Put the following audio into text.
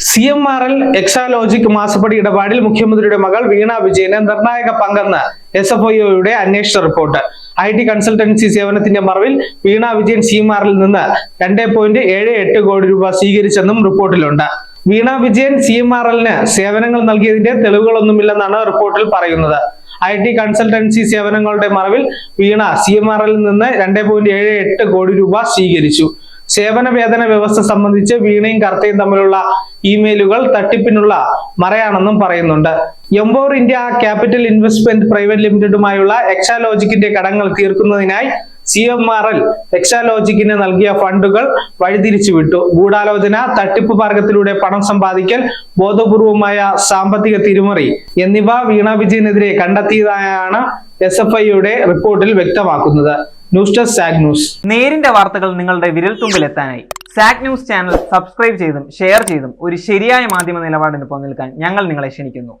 CMRL Exalogic മാസപ്പടി ഇടപാടിൽ മുഖ്യമന്ത്രിയുടെ മകൾ വീണ വിജയന് നിർണായക പങ്കെന്ന് SFIOയുടെ അന്വേഷണ റിപ്പോർട്ട്. IT കൺസൾട്ടൻസി സേവനത്തിന്റെ മറവിൽ വീണ വിജയൻ CMRL നിന്ന് 2.78 കോടി രൂപ സ്വീകരിച്ചെന്നും റിപ്പോർട്ടിലുണ്ട്. വീണ വിജയൻ CMRLന് സേവനങ്ങൾ നൽകിയതിന്റെ തെളിവുകളൊന്നുമില്ലെന്നാണ് റിപ്പോർട്ടിൽ പറയുന്നത്. IT കൺസൾട്ടൻസി സേവനങ്ങളുടെ മറവിൽ വീണ CMRL നിന്ന് 2.78 കോടി രൂപ സ്വീകരിച്ചു. സേവന വേതന വ്യവസ്ഥ സംബന്ധിച്ച് വീണയും കർത്തയും തമ്മിലുള്ള ഇമെയിലുകൾ തട്ടിപ്പിനുള്ള മറയാണെന്നും പറയുന്നുണ്ട്. Empower India capital investment private ലിമിറ്റഡുമായുള്ള എക്സാലോജിക്കിന്റെ കടങ്ങൾ തീർക്കുന്നതിനായി CMRL എക്സാലോജിക്കിന് നൽകിയ ഫണ്ടുകൾ വഴിതിരിച്ചു വിട്ടു. ഗൂഢാലോചന, തട്ടിപ്പ് മാർഗത്തിലൂടെ പണം സമ്പാദിക്കൽ, ബോധപൂർവമായ സാമ്പത്തിക തിരിമറി എന്നിവ വീണ വിജയനെതിരെ കണ്ടെത്തിയതായാണ് SFIയുടെ റിപ്പോർട്ടിൽ വ്യക്തമാക്കുന്നത്. News desk zag news. നേരിന്റെ വാർത്തകൾ നിങ്ങളുടെ വിരൽത്തുമ്പിൽ എത്താനായി സാഗ് ന്യൂസ് ചാനൽ സബ്സ്ക്രൈബ് ചെയ്തും ഷെയർ ചെയ്തും ഒരു ശരിയായ മാധ്യമ നിലപാടിന് പോകാൻ ഞങ്ങൾ നിങ്ങളെ ക്ഷണിക്കുന്നു.